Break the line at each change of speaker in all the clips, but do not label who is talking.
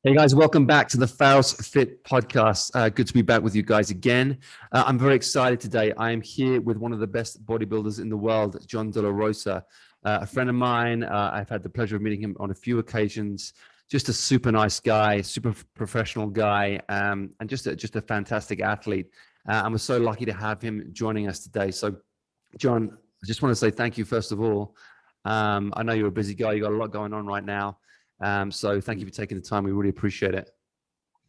Hey guys, welcome back to the Pharos Fit podcast. Good to be back with you guys again. I'm very excited today. I am here with one of the best bodybuilders in the world, Jons de la Rosa, a friend of mine. I've had the pleasure of meeting him on a few occasions. Just a super nice guy, super professional guy, and just a fantastic athlete. And we're so lucky to have him joining us today. So, John, I just want to say thank you first of all. I know you're a busy guy. You got a lot going on right now. So thank you for taking the time. We really appreciate it.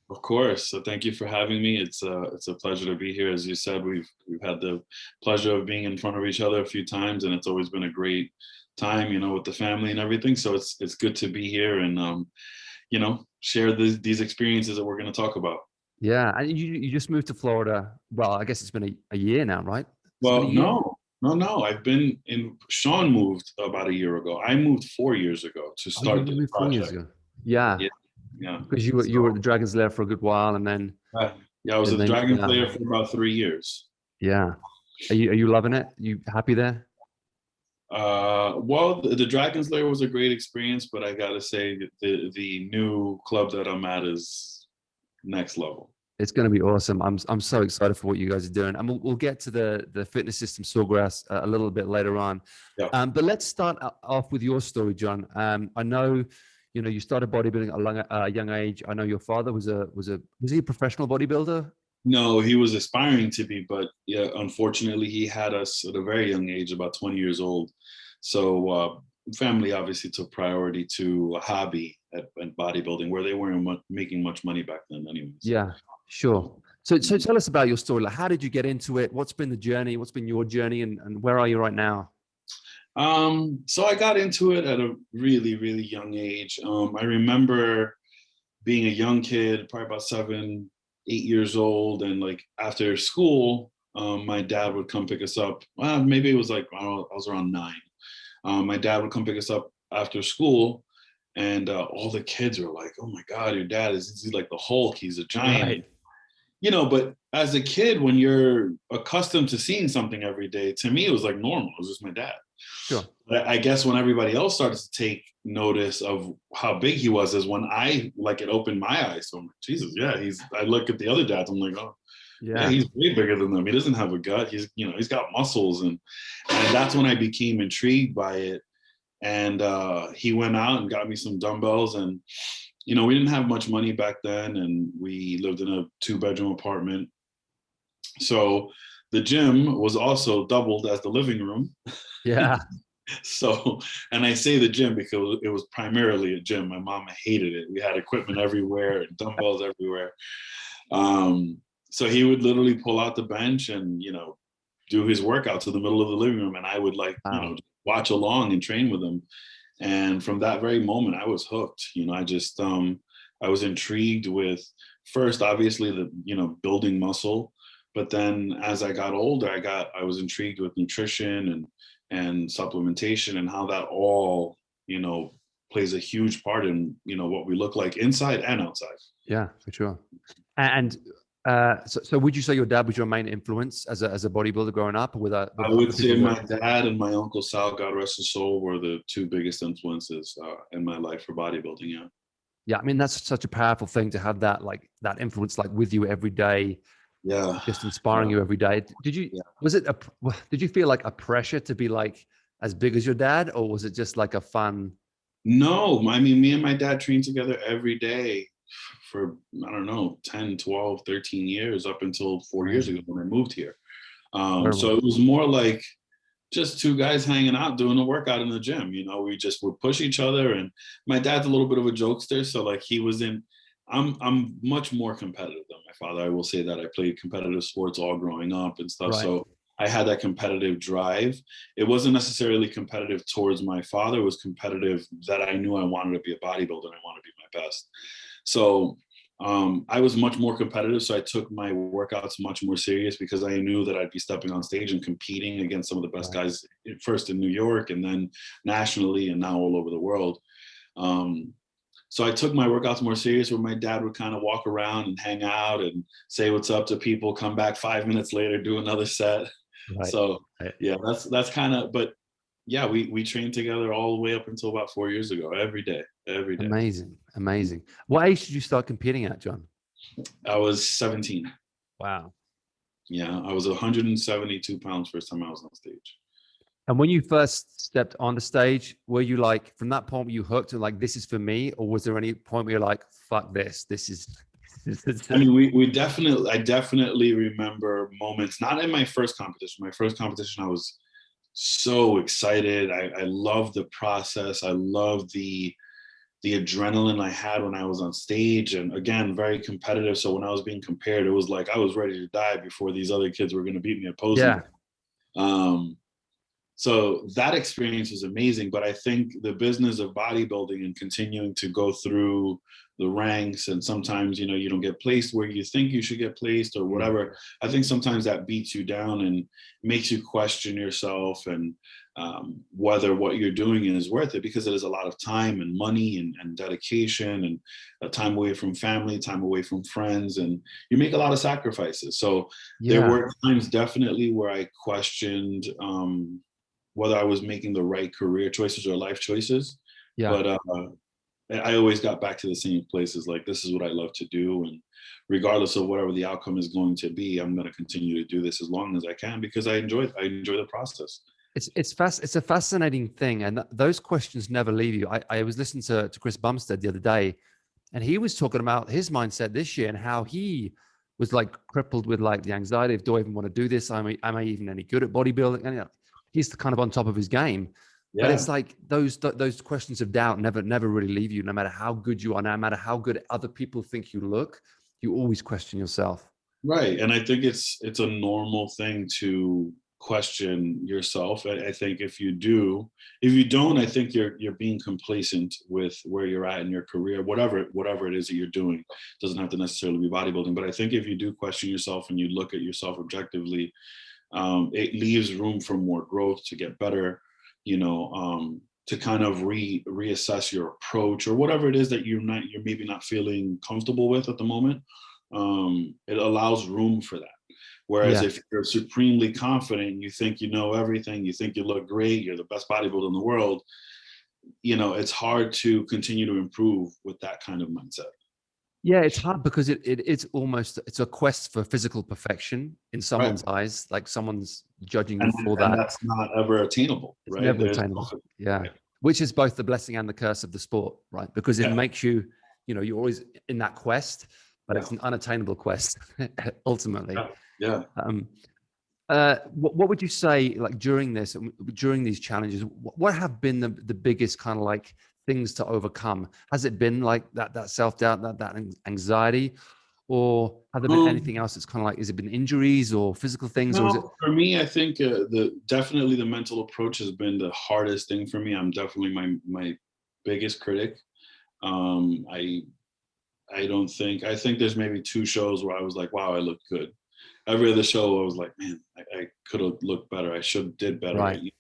Of course. So thank you for having me. It's a pleasure to be here. As you said, we've had the pleasure of being in front of each other a few times, and it's always been a great time, with the family and everything. So it's good to be here and share these experiences that we're going to talk about.
Yeah, and you just moved to Florida. Well, I guess it's been a year now, right?
Well, no. I've been in. Sean moved about a year ago. I moved 4 years ago to start this
moved 4 years
project.
ago. Yeah.
Yeah.
Because you were at the Dragon's Lair for a good while, and then
I was at the Dragon's Lair for about 3 years.
Yeah. Are you loving it? You happy there?
Well, the Dragon's Lair was a great experience, but I gotta say the new club that I'm at is next level.
It's going to be awesome. I'm so excited for what you guys are doing, and we'll get to the fitness system Sawgrass a little bit later on.
Yeah.
But let's start off with your story, John. I know, you started bodybuilding at a young age. I know your father was he a professional bodybuilder?
No, he was aspiring to be, but yeah, unfortunately, he had us at a very young age, about 20 years old. So family obviously took priority to a hobby at bodybuilding, where they weren't making much money back then, anyways.
Yeah. Sure. So tell us about your story. Like, how did you get into it? What's been the journey? What's been your journey, and where are you right now?
So I got into it at a really, really young age. I remember being a young kid, probably about 7, 8 years old, and like after school, my dad would come pick us up. Well, maybe it was like, I was around 9. My dad would come pick us up after school, and all the kids were like, "Oh my God, your dad is like the Hulk? He's a giant."
Right.
But as a kid, when you're accustomed to seeing something every day, to me, it was like normal. It was just my dad.
Sure.
But I guess when everybody else started to take notice of how big he was, is when it opened my eyes. So I'm like, Jesus, yeah, I look at the other dads, I'm like, oh, yeah, he's way bigger than them. He doesn't have a gut. He's got muscles. And that's when I became intrigued by it. And he went out and got me some dumbbells, and we didn't have much money back then, and we lived in a 2-bedroom apartment. So the gym was also doubled as the living room.
Yeah.
So, and I say the gym because it was primarily a gym. My mom hated it. We had equipment everywhere, dumbbells everywhere. So he would literally pull out the bench and, do his workouts in the middle of the living room. And I would watch along and train with him. And from that very moment, I was hooked. I was intrigued with, first, obviously, building muscle. But then as I got older, I was intrigued with nutrition and supplementation, and how that all, plays a huge part in, what we look like inside and outside.
Yeah, for sure. And so would you say your dad was your main influence as a bodybuilder growing up?
I would say my dad and my uncle Sal, God rest his soul, were the 2 biggest influences in my life for bodybuilding. Yeah.
Yeah, I mean, that's such a powerful thing to have that influence with you every day.
Yeah.
Just inspiring you every day. Did you feel like a pressure to be like as big as your dad, or was it just like a fun?
No, I mean, me and my dad trained together every day for, I don't know, 10, 12, 13 years, up until 4 years ago when I moved here. So it was more like just 2 guys hanging out, doing a workout in the gym. We just would push each other. And my dad's a little bit of a jokester. So like I'm much more competitive than my father. I will say that. I played competitive sports all growing up and stuff. Right. So I had that competitive drive. It wasn't necessarily competitive towards my father. It was competitive that I knew I wanted to be a bodybuilder and I wanted to be my best. So I was much more competitive. So I took my workouts much more serious, because I knew that I'd be stepping on stage and competing against some of the best guys, first in New York and then nationally and now all over the world. So I took my workouts more serious, where my dad would kind of walk around and hang out and say what's up to people, come back 5 minutes later, do another set. Right. So yeah, that's kind of, but Yeah, we trained together all the way up until about 4 years ago, every day, every day.
Amazing, amazing. What age did you start competing at, John?
I was 17.
Wow.
Yeah, I was 172 pounds first time I was on stage.
And when you first stepped on the stage, were you like, from that point, were you hooked and like, this is for me? Or was there any point where you're like, fuck this, this is.
I mean, I definitely remember moments, not in my first competition. My first competition, I was so excited. I loved the process. I loved the adrenaline I had when I was on stage. And again, very competitive. So when I was being compared, it was like I was ready to die before these other kids were going to beat me at posing.
Yeah.
So that experience was amazing, but I think the business of bodybuilding and continuing to go through the ranks, and sometimes, you don't get placed where you think you should get placed or whatever. I think sometimes that beats you down and makes you question yourself and whether what you're doing is worth it, because it is a lot of time and money and dedication and time away from family, time away from friends, and you make a lot of sacrifices. So there were times definitely where I questioned whether I was making the right career choices or life choices. But I always got back to the same places. Like, this is what I love to do. And regardless of whatever the outcome is going to be, I'm going to continue to do this as long as I can, because I enjoy the process.
It's a fascinating thing. And those questions never leave you. I was listening to Chris Bumstead the other day, and he was talking about his mindset this year and how he was like crippled with like the anxiety of, do I even want to do this? Am I even any good at bodybuilding? And he's kind of on top of his game. But it's like those questions of doubt never really leave you, no matter how good you are, no matter how good other people think you look, you always question yourself.
Right. And I think it's a normal thing to question yourself. I think if you don't, I think you're being complacent with where you're at in your career, whatever it is that you're doing. It doesn't have to necessarily be bodybuilding. But I think if you do question yourself and you look at yourself objectively, it leaves room for more growth, to get better, to kind of reassess your approach or whatever it is that you're maybe not feeling comfortable with at the moment. It allows room for that. Whereas if you're supremely confident, you think you know everything, you think you look great, you're the best bodybuilder in the world, it's hard to continue to improve with that kind of mindset.
Yeah, it's hard because it's a quest for physical perfection in someone's eyes, like someone's judging you for that.
And that's not ever attainable, right?
Never attainable. Yeah. Which is both the blessing and the curse of the sport, right? Because it makes you, you're always in that quest, but it's an unattainable quest ultimately.
Yeah.
What would you say, like during these challenges, what have been the biggest kind of like things to overcome? Has it been like that self-doubt, that anxiety, or have there been anything else that's kind of like, has it been injuries or physical things?
No,
or is it...
For me, I think definitely the mental approach has been the hardest thing for me. I'm definitely my biggest critic. I think there's maybe 2 shows where I was like, wow, I look good. Every other show I was like, man, I could have looked better. I did better.
Right.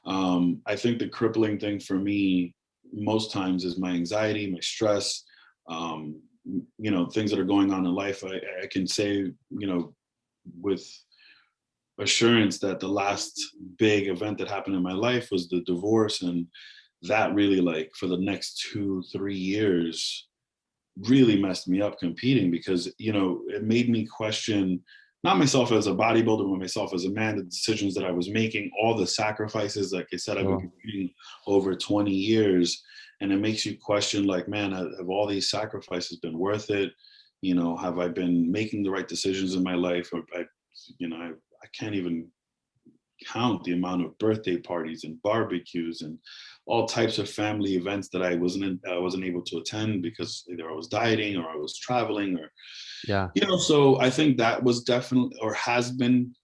I think the crippling thing for me most times is my anxiety, my stress, things that are going on in life. I can say, with assurance that the last big event that happened in my life was the divorce. And that really, like, for the next 2-3 years, really messed me up competing, because, it made me question not myself as a bodybuilder, but myself as a man, the decisions that I was making, all the sacrifices. Like I said, I've been competing over 20 years, and it makes you question, like, man, have all these sacrifices been worth it? Have I been making the right decisions in my life? Or I can't even count the amount of birthday parties and barbecues and all types of family events that I wasn't able to attend because either I was dieting or I was traveling, or so I think that was definitely, or has been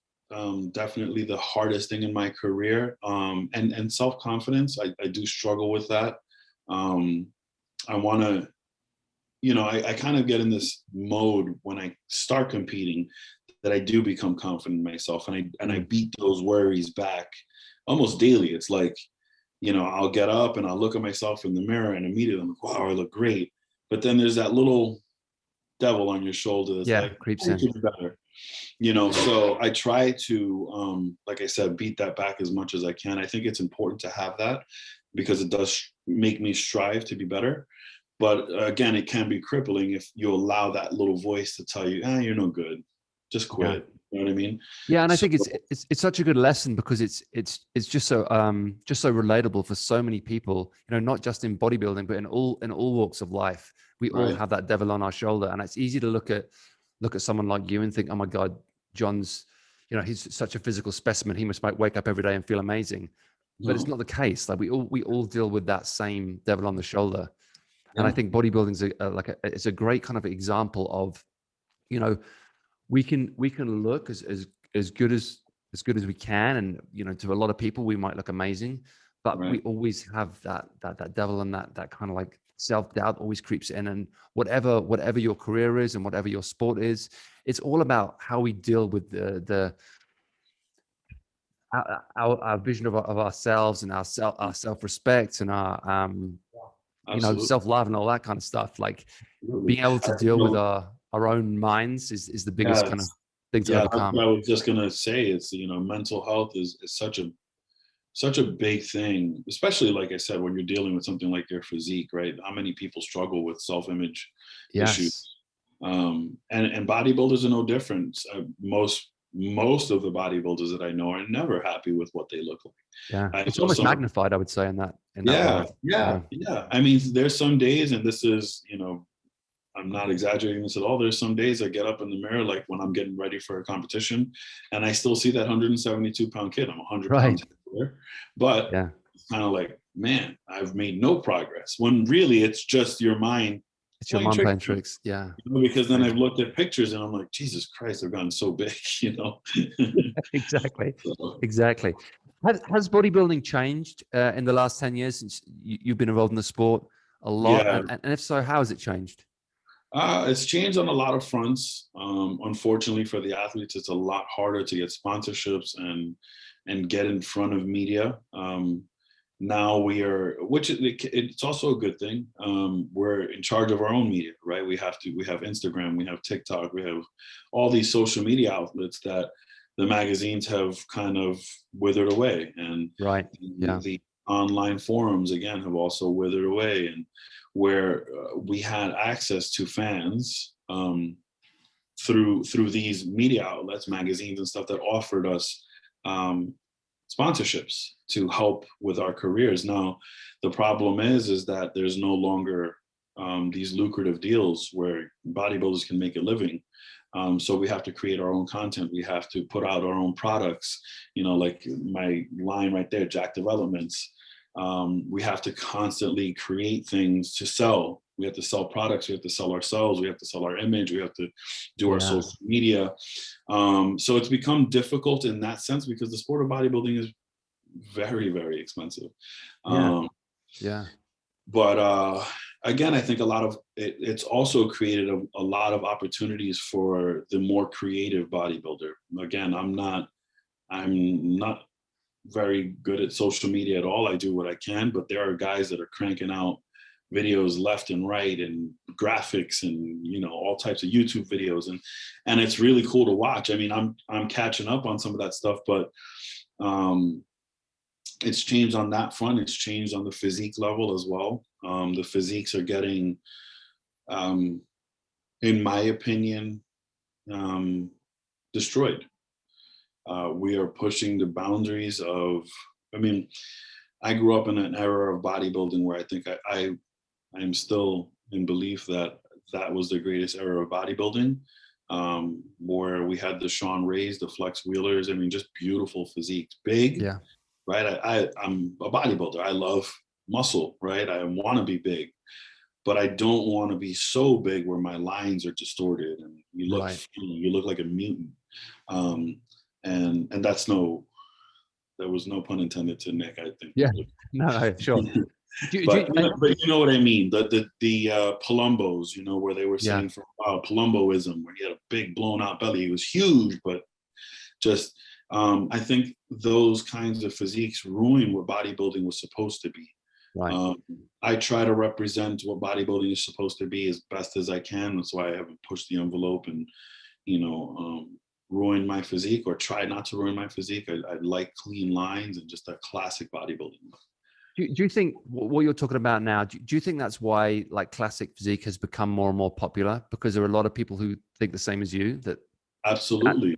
definitely, the hardest thing in my career. And self-confidence, I do struggle with that. I want to, I kind of get in this mode when I start competing that I do become confident in myself, and I beat those worries back almost daily. It's like, I'll get up and I'll look at myself in the mirror, and immediately I'm like, wow, I look great. But then there's that little devil on your shoulder that's like,
creeps in.
Better. You know, so I try to, like I said, beat that back as much as I can. I think it's important to have that because it does make me strive to be better. But again, it can be crippling if you allow that little voice to tell you, you're no good, just quit.
Yeah.
You know what I mean?
Yeah, and I
So,
think it's such a good lesson because it's just so relatable for so many people. You know, not just in bodybuilding, but in all walks of life. We all
right.
have that devil on our shoulder, and it's easy to look at someone like you and think, oh my God, John's, you know, he's such a physical specimen. He must wake up every day and feel amazing. But it's
No.
not the case. Like we all deal with that same devil on the shoulder. And I
Yeah.
think bodybuilding is it's a great kind of example of, you know, we can look as good as we can, and you know, to a lot of people we might look amazing, but we
Right.
always have that devil, and that kind of like self-doubt always creeps in. And whatever your career is and whatever your sport is, it's all about how we deal with our vision of ourselves and our self-respect and our you know,
Absolutely.
self-love and all that kind of stuff. Like
Absolutely.
being able to deal with our own minds is the biggest kind of thing to
Yeah, that's what
overcome.
I was just gonna say. It's, you know, mental health is such a big thing, especially like I said, when you're dealing with something like your physique, right? How many people struggle with self-image issues?
Yes.
And bodybuilders are no different. Most of the bodybuilders that I know are never happy with what they look like.
Yeah.
I
It's
know
almost
some.
magnified, I would say, in that
Yeah,
world.
yeah, yeah. I mean, there's some days, and this is, you know, I'm not exaggerating this at all. There's some days I get up in the mirror, like when I'm getting ready for a competition, and I still see that 172-pound kid. I'm 100
Right.
pounds heavier, but
Yeah.
it's kind of like, man, I've made no progress. When really it's just your mind
It's your
playing
mind
tricks
playing
on you.
tricks. Yeah.
You know, because then I've
Amazing.
looked at pictures and I'm like, Jesus Christ, they've gotten so big, you know.
Exactly.
So,
Exactly. Has bodybuilding changed in the last 10 years since you've been involved in the sport a lot?
yeah,
And if so, how has it changed?
it's changed on a lot of fronts. Unfortunately for the athletes, it's a lot harder to get sponsorships and get in front of media. Now we are, which it's also a good thing. We're in charge of our own media, right? We have Instagram, we have TikTok, we have all these social media outlets that the magazines have kind of withered away, and
Right. Yeah.
the online forums again have also withered away, and where we had access to fans through these media outlets, magazines and stuff that offered us sponsorships to help with our careers. Now, the problem is that there's no longer these lucrative deals where bodybuilders can make a living. So we have to create our own content. We have to put out our own products, you know, like my line right there, Jack Developments. We have to constantly create things to sell. We have to sell products. We have to sell ourselves. We have to sell our image. We have to do our social media. So it's become difficult in that sense because the sport of bodybuilding is very, very expensive.
Yeah.
But again, I think a lot of it's also created a lot of opportunities for the more creative bodybuilder. Again, I'm not very good at social media at all. I do what I can, but there are guys that are cranking out videos left and right and graphics and, you know, all types of YouTube videos, and it's really cool to watch. I mean, I'm catching up on some of that stuff, but it's changed on that front. It's changed on the physique level as well. The physiques are getting, in my opinion, destroyed. We are pushing the boundaries of, I mean, I grew up in an era of bodybuilding where I think I'm still in belief that that was the greatest era of bodybuilding, where we had the Sean Rays, the Flex Wheelers. I mean, just beautiful physiques, big,
Yeah.
right? I'm a bodybuilder. I love muscle, right? I want to be big, but I don't want to be so big where my lines are distorted and you look like a mutant. And there was no pun intended to Nick, I think.
Yeah. No, sure.
But you know what I mean. The Palumbos, you know, where they were saying for a while, Palumboism, where he had a big blown out belly. He was huge, but just I think those kinds of physiques ruin what bodybuilding was supposed to be.
Right.
I try to represent what bodybuilding is supposed to be as best as I can. That's why I haven't pushed the envelope and, ruin my physique or try not to ruin my physique. I like clean lines and just a classic bodybuilding look.
Do you think what you're talking about now, do you think that's why like classic physique has become more and more popular? Because there are a lot of people who think the same as you that.
Absolutely.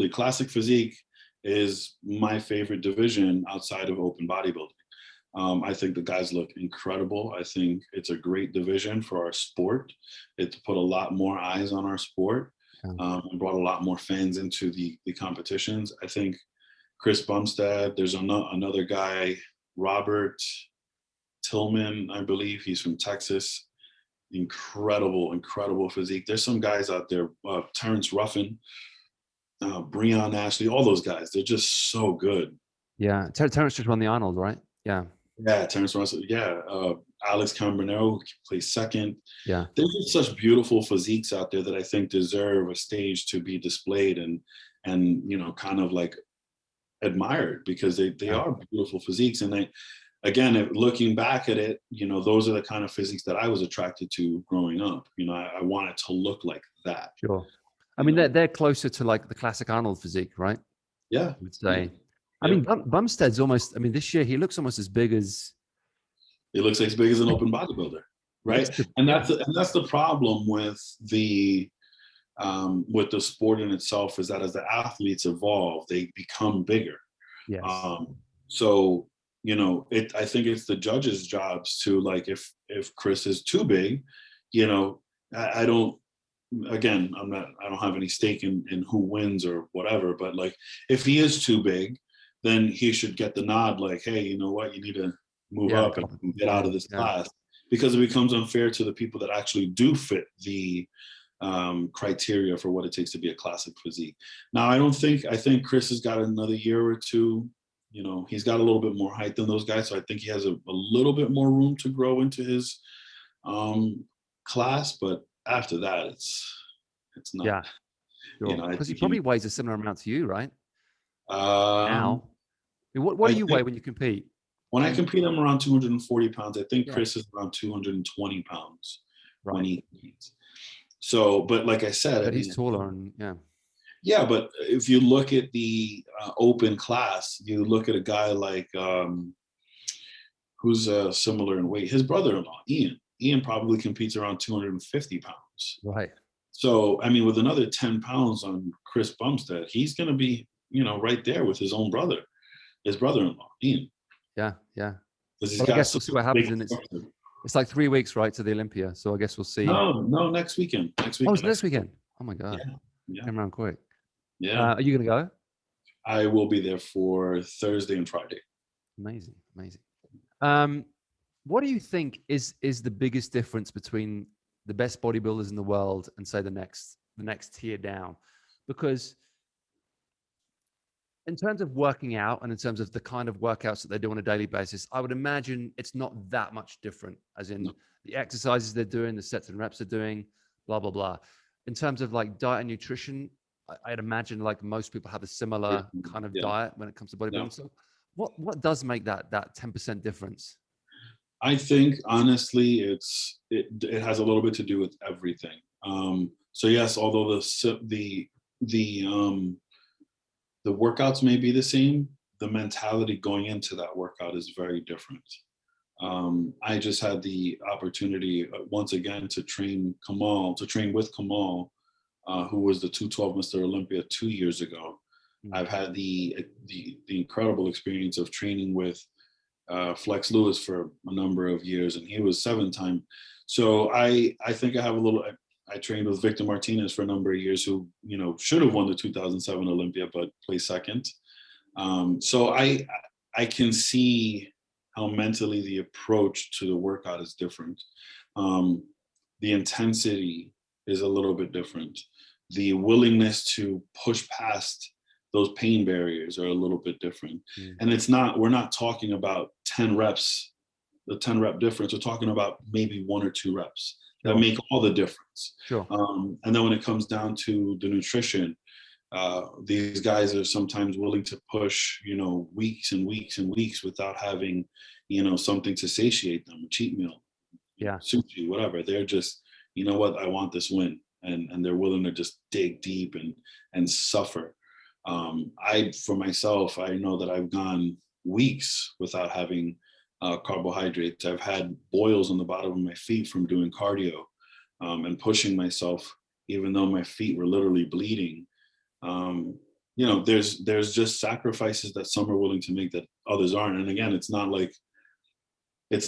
Classic physique is my favorite division outside of open bodybuilding. I think the guys look incredible. I think it's a great division for our sport. It's put a lot more eyes on our sport, and brought a lot more fans into the competitions. I think Chris Bumstead, there's another guy, Robert Tillman, I believe. He's from Texas. Incredible physique. There's some guys out there, Terrence Ruffin, Breon Ashley, all those guys. They're just so good.
Yeah. Terrence just won the Arnold, right? Yeah.
Yeah, Terrence Russell. Yeah, Alex Cambronero, who plays second.
Yeah,
there's just such beautiful physiques out there that I think deserve a stage to be displayed and kind of like admired, because they are beautiful physiques. And again, looking back at it, those are the kind of physiques that I was attracted to growing up. I wanted to look like that.
Sure. I mean, they're closer to like the classic Arnold physique, right?
Yeah,
I would say.
Yeah.
I mean, Bumstead's almost. I mean, this year he looks almost as big as.
He looks as big as an open bodybuilder, right? And that's the problem with the sport in itself, is that as the athletes evolve, they become bigger.
Yes.
So I think it's the judges' jobs to, like, if Chris is too big, I don't. Again, I don't have any stake in who wins or whatever, but like, if he is too big, then he should get the nod, like, hey, you know what, you need to move up and get out of this class, because it becomes unfair to the people that actually do fit the criteria for what it takes to be a classic physique. Now, I think Chris has got another year or two. He's got a little bit more height than those guys, so I think he has a little bit more room to grow into his class. But after that, it's not.
Yeah, sure. Because he probably weighs a similar amount to you, right? Now, what do you weigh when you compete?
When I compete, I'm around 240 pounds. I think Chris is around 220 pounds when he competes. So, but like I said,
but he's taller, and
yeah. But if you look at the open class, you look at a guy like who's similar in weight. His brother-in-law, Ian. Ian probably competes around 250 pounds.
Right.
So, I mean, with another 10 pounds on Chris Bumstead, he's going to be, right there with his own brother, his brother-in-law, Ian.
Yeah.
Well,
I guess we'll see what happens. And it's like 3 weeks, right, to the Olympia. So I guess we'll see.
No, next weekend.
Oh, it's next weekend. Oh my God.
Yeah.
Came around quick.
Yeah.
Are you going to go?
I will be there for Thursday and Friday.
Amazing. What do you think is the biggest difference between the best bodybuilders in the world and, say, the next tier down? Because in terms of working out and in terms of the kind of workouts that they do on a daily basis, I would imagine it's not that much different, as in the exercises they're doing, the sets and reps they're doing, blah, blah, blah. In terms of like diet and nutrition, I'd imagine like most people have a similar kind of diet when it comes to bodybuilding. So what does make that 10% difference?
I think honestly, it has a little bit to do with everything. So yes, although the workouts may be the same, the mentality going into that workout is very different. I just had the opportunity once again to train with Kamal, who was the 212 Mr. Olympia 2 years ago. I've had the incredible experience of training with Flex Lewis for a number of years, and he was 7-time. So I think I have a little. I trained with Victor Martinez for a number of years, who should have won the 2007 Olympia but placed second. So I can see how mentally the approach to the workout is different. The intensity is a little bit different. The willingness to push past those pain barriers are a little bit different. And we're not talking about 10 reps, the 10 rep difference. We're talking about maybe 1 or 2 reps that make all the difference.
Sure.
And then when it comes down to the nutrition, these guys are sometimes willing to push, weeks and weeks and weeks without having, something to satiate them, a cheat meal, sushi, whatever. They're just, I want this win. and they're willing to just dig deep and suffer. For myself, I know that I've gone weeks without having carbohydrates. I've had boils on the bottom of my feet from doing cardio and pushing myself, even though my feet were literally bleeding. There's just sacrifices that some are willing to make that others aren't. And again, it's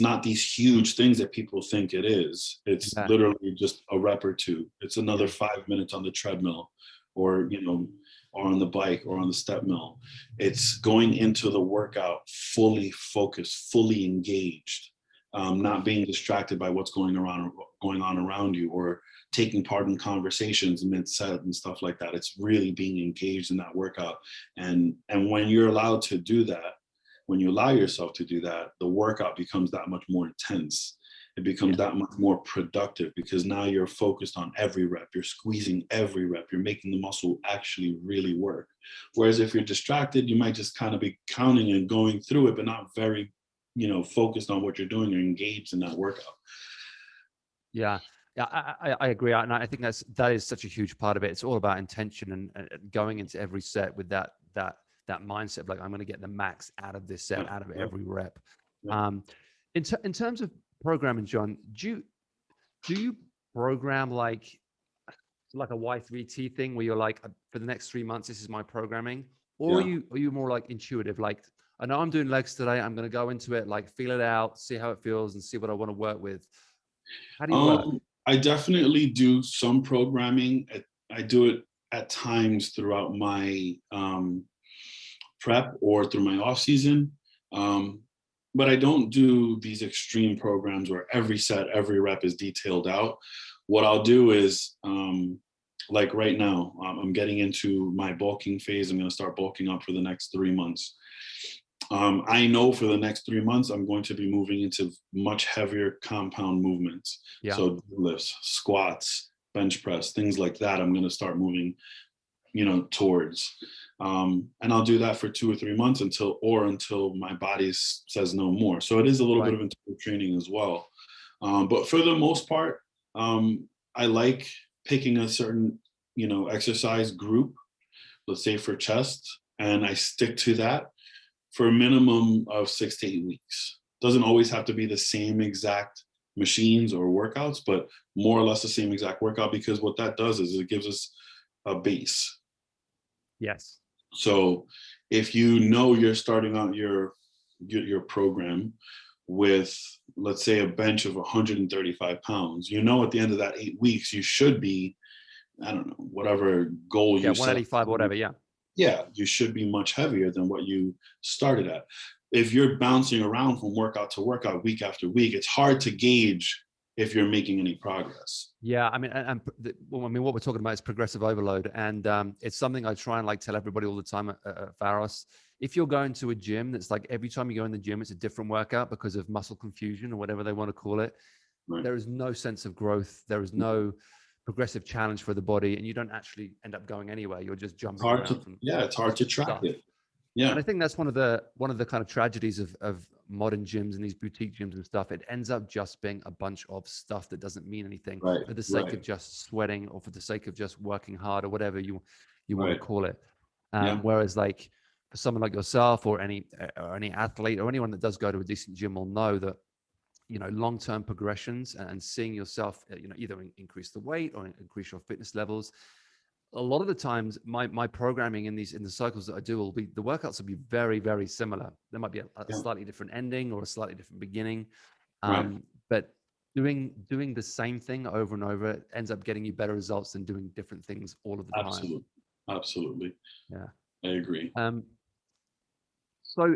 not these huge things that people think it is. It's literally just a rep or two. It's another 5 minutes on the treadmill, or or on the bike, or on the step mill. It's going into the workout fully focused, fully engaged, not being distracted by what's going on around you, or taking part in conversations mid-set and stuff like that. It's really being engaged in that workout. And when you're allowed to do that, when you allow yourself to do that, the workout becomes that much more intense. It becomes that much more productive, because now you're focused on every rep. You're squeezing every rep. You're making the muscle actually really work. Whereas if you're distracted, you might just kind of be counting and going through it, but not very, focused on what you're doing or engaged in that workout.
Yeah. Yeah, I agree. And I think that is such a huge part of it. It's all about intention and going into every set with that mindset of like, I'm going to get the max out of this set, out of every rep. In terms of programming, John, do you program like a Y3T thing where you're like, for the next 3 months, this is my programming? Or are you more like intuitive? Like, I know I'm doing legs today. I'm going to go into it, like feel it out, see how it feels, and see what I want to work with. How do you work?
I definitely do some programming. I do it at times throughout my prep or through my off season. But I don't do these extreme programs where every set, every rep is detailed out. What I'll do is, like right now, I'm getting into my bulking phase. I'm going to start bulking up for the next 3 months. I know for the next 3 months, I'm going to be moving into much heavier compound movements. So lifts, squats, bench press, things like that. I'm going to start moving, towards. And I'll do that for 2 or 3 months until my body says no more. So it is a little bit of interval training as well. But for the most part, I like picking a certain, exercise group, let's say for chest, and I stick to that for a minimum of 6 to 8 weeks. Doesn't always have to be the same exact machines or workouts, but more or less the same exact workout, because what that does is it gives us a base.
Yes.
So if you're starting out your program with, let's say, a bench of 135 pounds, at the end of that 8 weeks, you should be, I don't know, whatever goal you set.
185, whatever,
Yeah, you should be much heavier than what you started at. If you're bouncing around from workout to workout, week after week, it's hard to gauge if you're making any progress.
Yeah, I mean, what we're talking about is progressive overload, and it's something I try and like tell everybody all the time at Pharos. If you're going to a gym that's like every time you go in the gym, it's a different workout because of muscle confusion or whatever they want to call it, there is no sense of growth. There is no progressive challenge for the body, and you don't actually end up going anywhere. You're just jumping around.
It's hard to track it. Yeah.
And I think that's one of the kind of tragedies of modern gyms and these boutique gyms and stuff. It ends up just being a bunch of stuff that doesn't mean anything for the sake of just sweating or for the sake of just working hard or whatever you want to call it. Whereas like for someone like yourself or any athlete or anyone that does go to a decent gym will know that, long-term progressions and seeing yourself, either increase the weight or increase your fitness levels. A lot of the times my programming in the cycles that I do the workouts will be very, very similar. There might be a slightly different ending or a slightly different beginning. But doing the same thing over and over ends up getting you better results than doing different things all of the time.
Absolutely. Yeah. I agree.
So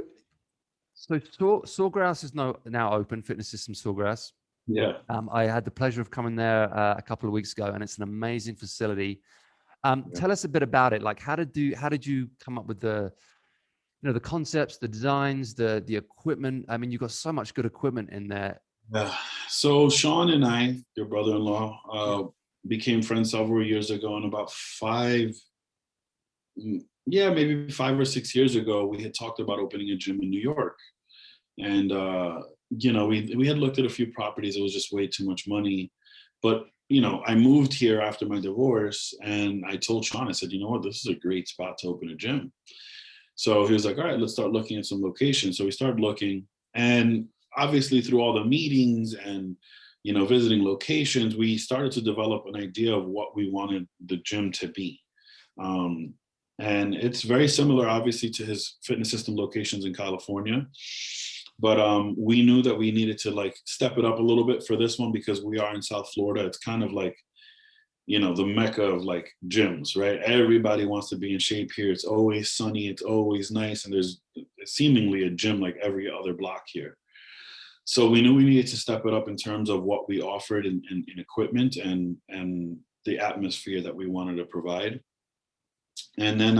Sawgrass is now open, Fitness System Sawgrass.
Yeah.
I had the pleasure of coming there a couple of weeks ago, and it's an amazing facility. Tell us a bit about it. Like, how did you come up with the concepts, the designs, the equipment? I mean, you've got so much good equipment in there.
Yeah. So Sean and I, your brother-in-law, became friends several years ago, and about maybe 5 or 6 years ago, we had talked about opening a gym in New York. And, we had looked at a few properties. It was just way too much money. But, I moved here after my divorce, and I told Sean, I said, you know what, this is a great spot to open a gym. So he was like, all right, let's start looking at some locations. So we started looking, and obviously through all the meetings and, visiting locations, we started to develop an idea of what we wanted the gym to be. And it's very similar, obviously, to his fitness system locations in California. But we knew that we needed to like step it up a little bit for this one, because we are in South Florida. It's kind of like, the mecca of like gyms, right? Everybody wants to be in shape here. It's always sunny. It's always nice. And there's seemingly a gym like every other block here. So we knew we needed to step it up in terms of what we offered in equipment and the atmosphere that we wanted to provide. And then,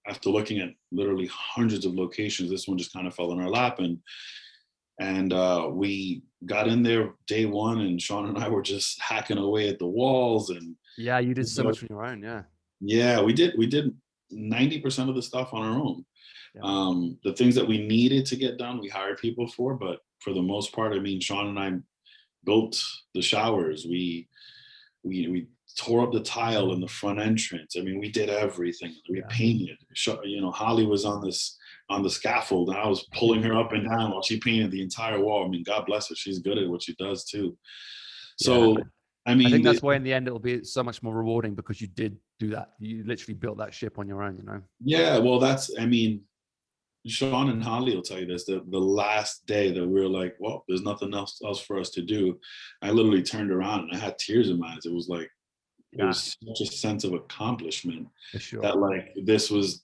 after looking at literally hundreds of locations, this one just kind of fell in our lap. And we got in there day one, and Sean and I were just hacking away at the walls. And
yeah, you did so much on your own.
Yeah, we did 90% of the stuff on our own. Yeah. The things that we needed to get done, we hired people for, but for the most part, I mean, Sean and I built the showers. We tore up the tile in the front entrance. I mean, we did everything. We painted. Holly was on the scaffold, and I was pulling her up and down while she painted the entire wall. I mean, God bless her. She's good at what she does too. So, yeah. I mean,
I think that's why in the end it'll be so much more rewarding, because you did do that. You literally built that ship on your own,
Yeah, well, I mean, Sean and Holly will tell you this, the last day that we were like, well, there's nothing else for us to do. I literally turned around and I had tears in my eyes. It was like, it was such a sense of accomplishment that like this was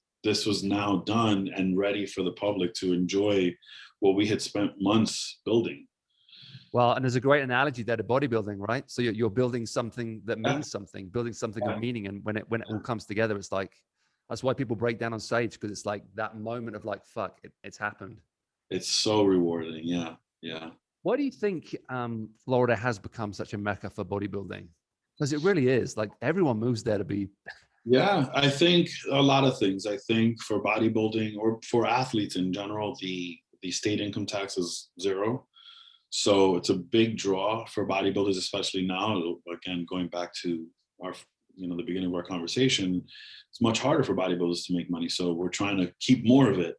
now done and ready for the public to enjoy what we had spent months building.
Well, and there's a great analogy there to bodybuilding, right? So you're building something that means something, building something of meaning. And when it all comes together, it's like, that's why people break down on stage, because it's like that moment of like, fuck, it's happened.
It's so rewarding. Yeah. Yeah.
Why do you think Florida has become such a mecca for bodybuilding? Because it really is. Like, everyone moves there to be.
Yeah, I think a lot of things. I think for bodybuilding, or for athletes in general, the state income tax is 0. So it's a big draw for bodybuilders, especially now. Again, going back to our, the beginning of our conversation, it's much harder for bodybuilders to make money. So we're trying to keep more of it.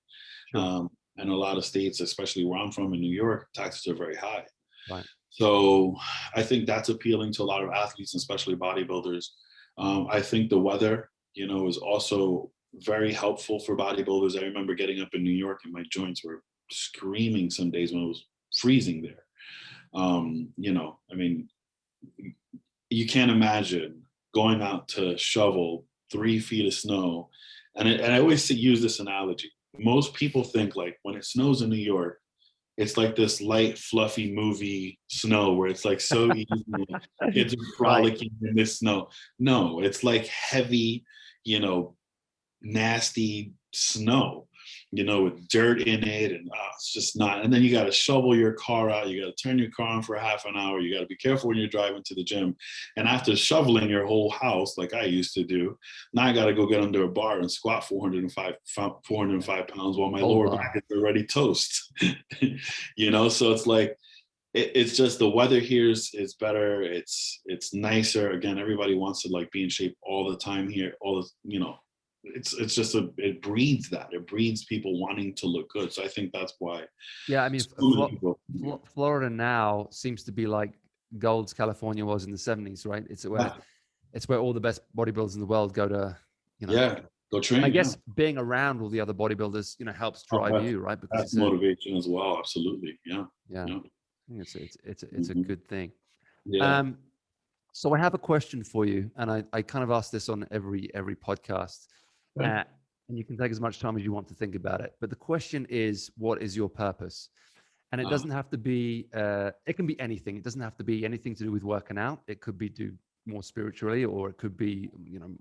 Sure. And a lot of states, especially where I'm from in New York, taxes are very high.
Right.
So I think that's appealing to a lot of athletes, especially bodybuilders. I think the weather, is also very helpful for bodybuilders. I remember getting up in New York and my joints were screaming some days when it was freezing there. I mean, you can't imagine going out to shovel 3 feet of snow. And I always use this analogy. Most people think like when it snows in New York, it's like this light, fluffy movie snow where it's like so easy. Kids are frolicking in this snow. No, it's like heavy, nasty snow, with dirt in it, and it's just not. And then you got to shovel your car out. You got to turn your car on for half an hour. You got to be careful when you're driving to the gym. And after shoveling your whole house, like I used to do, now I got to go get under a bar and squat 405 pounds while my lower back is already toast. So it's like, it's just the weather here is better. It's nicer. Again, everybody wants to like be in shape all the time here. It's just it breeds that. It breeds people wanting to look good. So I think that's why.
Yeah, I mean, Florida now seems to be like Gold's California was in the 70s, right? It's where all the best bodybuilders in the world go to,
go train.
I guess being around all the other bodybuilders, helps drive you, right? Because
that's motivation as well. Absolutely. Yeah.
Yeah. I think it's a good thing.
Yeah.
So I have a question for you, and I kind of ask this on every podcast. And you can take as much time as you want to think about it. But the question is, what is your purpose? And it doesn't have to be, it can be anything. It doesn't have to be anything to do with working out. It could be more spiritually, or it could be,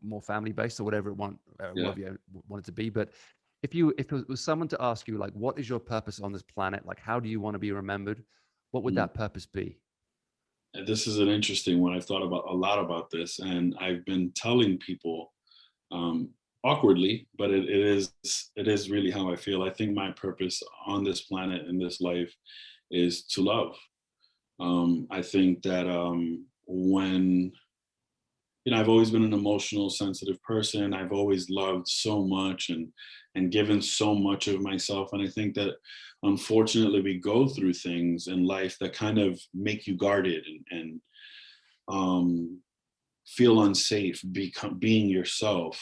more family based, or whatever whatever you want it to be. But if it was someone to ask you, like, what is your purpose on this planet? Like, how do you want to be remembered? What would that purpose be?
This is an interesting one. I've thought a lot about this, and I've been telling people, awkwardly, but it is really how I feel. I think my purpose on this planet, in this life, is to love. I think that when, you know, I've always been an emotional, sensitive person. I've always loved so much and given so much of myself. And I think that unfortunately we go through things in life that kind of make you guarded and feel unsafe being yourself.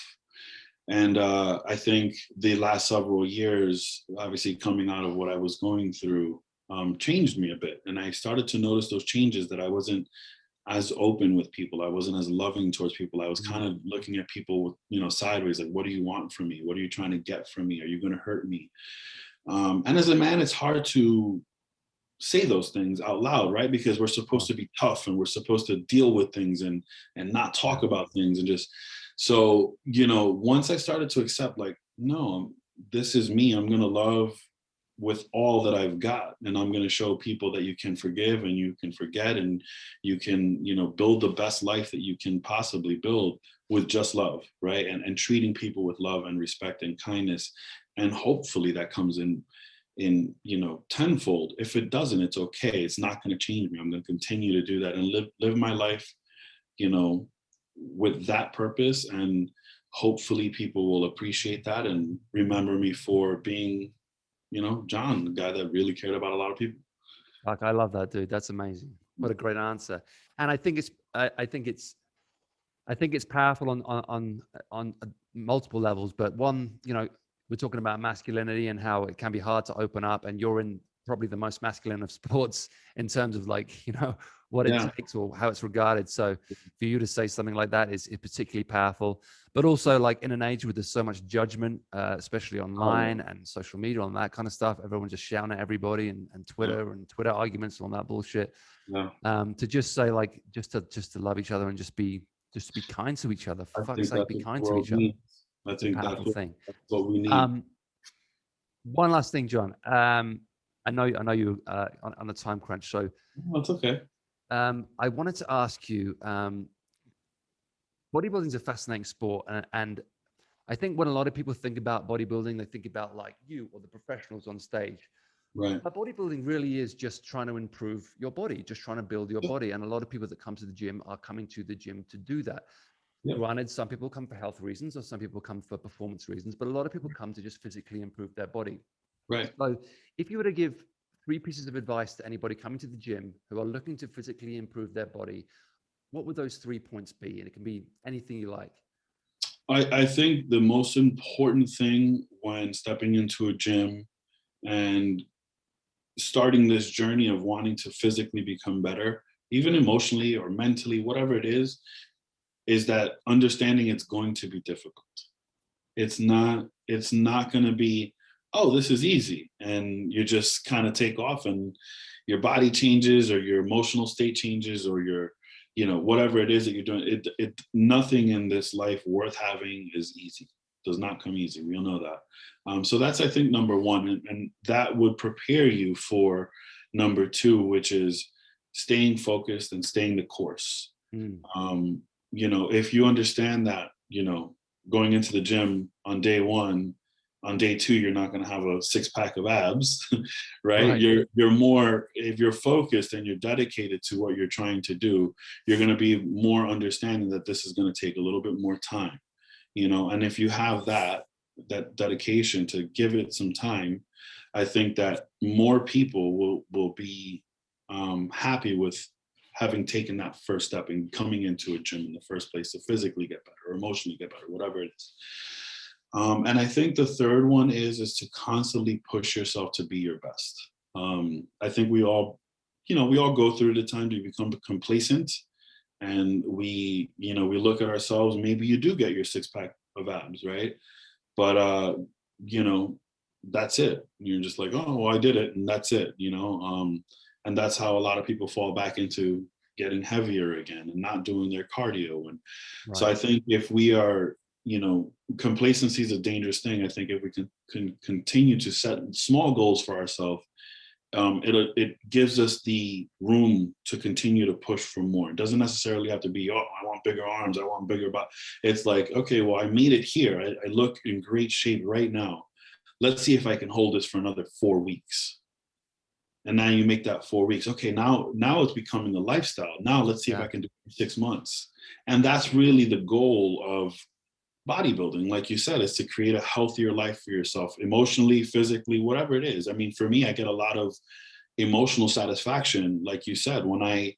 And I think the last several years, obviously coming out of what I was going through, changed me a bit. And I started to notice those changes, that I wasn't as open with people. I wasn't as loving towards people. I was kind of looking at people, you know, sideways, like, what do you want from me? What are you trying to get from me? Are you going to hurt me? And as a man, it's hard to say those things out loud, right? Because we're supposed to be tough and we're supposed to deal with things and not talk about things, and just, so, you know, once I started to accept, like, no, this is me. I'm going to love with all that I've got. And I'm going to show people that you can forgive and you can forget, and you can, you know, build the best life that you can possibly build with just love, right? And treating people with love and respect and kindness. And hopefully that comes in, you know, tenfold. If it doesn't, it's okay. It's not going to change me. I'm going to continue to do that and live my life, you know, with that purpose. And hopefully people will appreciate that and remember me for being, you know, John, the guy that really cared about a lot of people.
Like, I love that, dude. That's amazing. What a great answer. And I think it's powerful on multiple levels. But one, you know, we're talking about masculinity and how it can be hard to open up, and you're in probably the most masculine of sports in terms of, like, you know, what it takes or how it's regarded. So for you to say something like that is particularly powerful. But also, like, in an age where there's so much judgment, especially online and social media and that kind of stuff, everyone just shouting at everybody, and Twitter and Twitter arguments and all that bullshit. To just say, like, just to love each other and just be kind to each other. For fuck's sake, be kind to each other.
I think that's what we need.
One last thing, John. I know you on a time crunch, so
that's okay.
I wanted to ask you. Bodybuilding is a fascinating sport, and I think when a lot of people think about bodybuilding, they think about, like, you or the professionals on stage.
Right.
But bodybuilding really is just trying to improve your body, just trying to build your body. And a lot of people that come to the gym are coming to the gym to do that. Granted, some people come for health reasons, or some people come for performance reasons, but a lot of people come to just physically improve their body.
Right.
So if you were to give 3 pieces of advice to anybody coming to the gym who are looking to physically improve their body, what would those 3 points be? And it can be anything you like.
I think the most important thing when stepping into a gym and starting this journey of wanting to physically become better, even emotionally or mentally, whatever it is that understanding it's going to be difficult. It's not going to be, oh, this is easy, and you just kind of take off and your body changes or your emotional state changes or your, you know, whatever it is that you're doing. Nothing in this life worth having is easy. It does not come easy. We all know that. So that's, I think, number one, and that would prepare you for number 2, which is staying focused and staying the course. You know, if you understand that, you know, going into the gym on day 1, on day 2, you're not going to have a 6-pack of abs, right? You're more, if you're focused and you're dedicated to what you're trying to do, you're going to be more understanding that this is going to take a little bit more time, you know. And if you have that dedication to give it some time, I think that more people will be happy with having taken that first step and coming into a gym in the first place to physically get better or emotionally get better, whatever it is. And I think the third one is to constantly push yourself to be your best. I think we all go through the time to become complacent, and we look at ourselves. Maybe you do get your 6-pack of abs, right? But you know, that's it. You're just like, oh, well, I did it, and that's it, you know. And that's how a lot of people fall back into getting heavier again and not doing their cardio. And so I think if we are, you know, complacency is a dangerous thing. I think if we can continue to set small goals for ourselves, it gives us the room to continue to push for more. It doesn't necessarily have to be, oh, I want bigger arms, I want bigger butt. It's like, okay, well, I made it here. I look in great shape right now. Let's see if I can hold this for another 4 weeks. And now you make that 4 weeks. Okay, now it's becoming a lifestyle. Now let's see if I can do it for 6 months. And that's really the goal of bodybuilding, like you said, is to create a healthier life for yourself, emotionally, physically, whatever it is. I mean, for me, I get a lot of emotional satisfaction, like you said, when I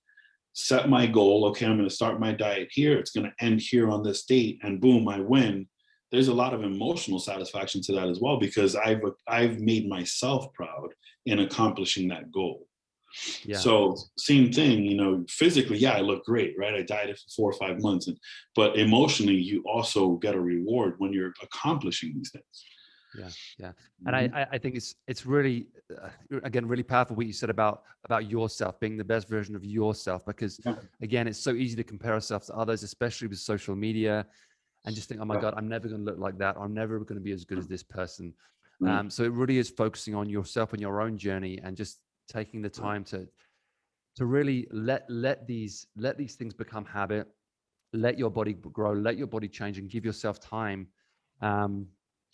set my goal. Okay, I'm going to start my diet here. It's going to end here on this date, and boom, I win. There's a lot of emotional satisfaction to that as well, because I've made myself proud in accomplishing that goal. Yeah. So same thing, you know, physically, yeah, I look great, right? I dieted for 4 or 5 months, but emotionally, you also get a reward when you're accomplishing these things.
Yeah, yeah, and I think it's really again really powerful what you said about yourself being the best version of yourself, because again, it's so easy to compare ourselves to others, especially with social media, and just think, oh my God, I'm never going to look like that. I'm never going to be as good as this person. So it really is focusing on yourself and your own journey, and just taking the time to really let these things become habit, let your body grow, let your body change, and give yourself time.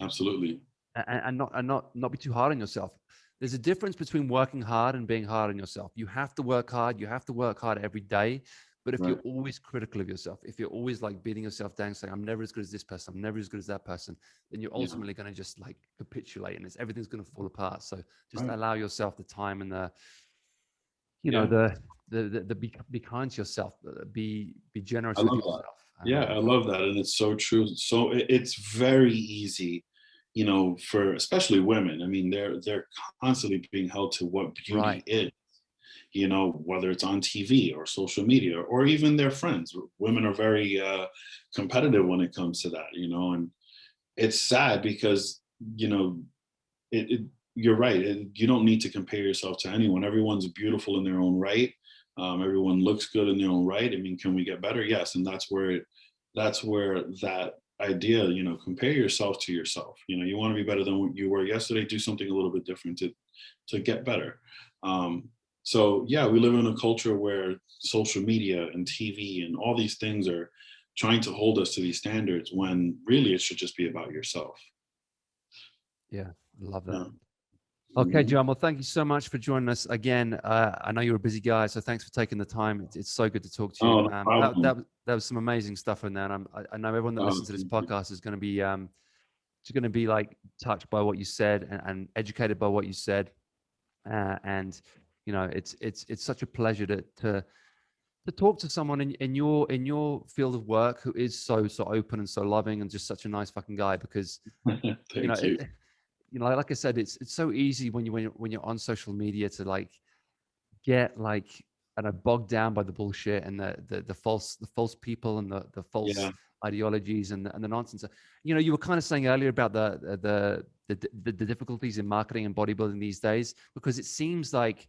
Absolutely.
And not be too hard on yourself. There's a difference between working hard and being hard on yourself. You have to work hard. You have to work hard every day. But if you're always critical of yourself, if you're always like beating yourself down, saying, I'm never as good as this person, I'm never as good as that person, then you're ultimately going to just like capitulate, and everything's going to fall apart. So just allow yourself the time and the, you know, the be kind to yourself, be generous with yourself.
Yeah, I love that. And it's so true. So it's very easy, you know, for especially women. I mean, they're constantly being held to what beauty is, you know, whether it's on TV or social media or even their friends. Women are very competitive when it comes to that, you know, and it's sad because, you know, you're right. You don't need to compare yourself to anyone. Everyone's beautiful in their own right. Everyone looks good in their own right. I mean, can we get better? Yes. And that's where that idea, you know, compare yourself to yourself. You know, you want to be better than what you were yesterday, do something a little bit different to get better. So yeah, we live in a culture where social media and TV and all these things are trying to hold us to these standards, when really it should just be about yourself.
Yeah, love that. Okay, John. Well, thank you so much for joining us again. I know you're a busy guy, so thanks for taking the time. It's so good to talk to you. That was some amazing stuff in there, and I know everyone that listens to this podcast is going to be like touched by what you said, and educated by what you said. And you know, it's such a pleasure to talk to someone in your field of work who is so open and so loving and just such a nice fucking guy. Because you know. You know, like I said, it's so easy when you're on social media to like get like, I don't know, bogged down by the bullshit and the false people and the false ideologies and the nonsense. You know, you were kind of saying earlier about the difficulties in marketing and bodybuilding these days, because it seems like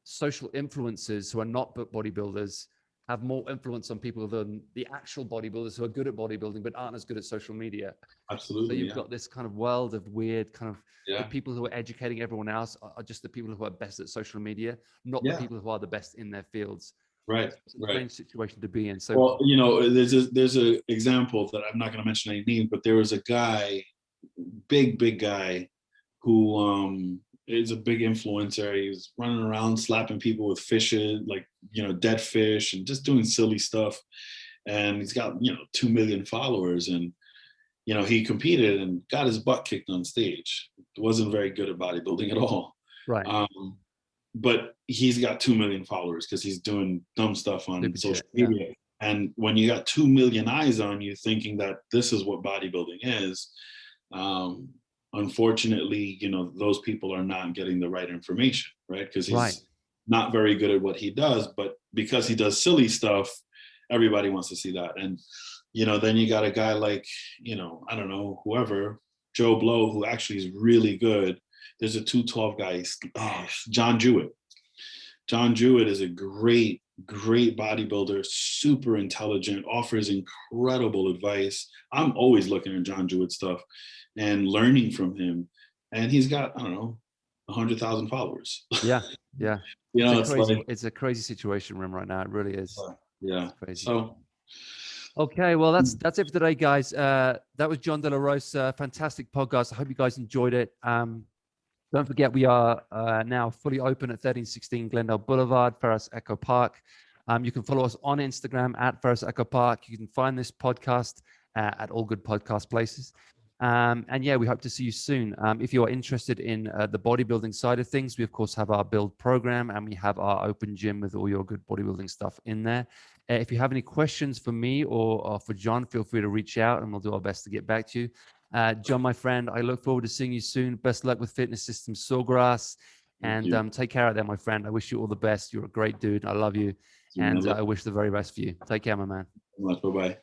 social influencers who are not bodybuilders have more influence on people than the actual bodybuilders who are good at bodybuilding but aren't as good at social media.
Absolutely.
So you've got this kind of world of weird kind of the people who are educating everyone else are just the people who are best at social media, not the people who are the best in their fields.
Right.
It's a strange situation to be in. So,
well, you know, there's a example that I'm not going to mention any name, but there was a guy, big guy, who is a big influencer. He's running around slapping people with fishes, like, you know, dead fish, and just doing silly stuff. And he's got, you know, 2 million followers. And, you know, he competed and got his butt kicked on stage. Wasn't very good at bodybuilding at all.
Right.
But he's got 2 million followers because he's doing dumb stuff on social media. And when you got 2 million eyes on you thinking that this is what bodybuilding is, unfortunately, you know, those people are not getting the right information, right? Because he's not very good at what he does, but because he does silly stuff, everybody wants to see that. And, you know, then you got a guy like, you know, I don't know, whoever, Joe Blow, who actually is really good. There's a 212 guy, John Jewett. John Jewett is a great bodybuilder, super intelligent, offers incredible advice. I'm always looking at John Jewett stuff and learning from him. And he's got, I don't know, 100,000 followers.
Yeah.
You know,
it's a crazy situation we're in right now. It really is.
Yeah.
It's crazy.
So,
okay, well, that's it for today, guys. That was John De La Rosa. Fantastic podcast. I hope you guys enjoyed it. Don't forget, we are now fully open at 1316 Glendale Boulevard, Pharos Echo Park. You can follow us on Instagram at Pharos Echo Park. You can find this podcast at all good podcast places. And yeah, we hope to see you soon. If you are interested in the bodybuilding side of things, we of course have our build program, and we have our open gym with all your good bodybuilding stuff in there. If you have any questions for me or for John, feel free to reach out and we'll do our best to get back to you. John, my friend, I look forward to seeing you soon. Best luck with Fitness Systems Sawgrass, and take care out there, my friend. I wish you all the best. You're a great dude. I love you, and I wish the very best for you. Take care, my man.
Bye-bye.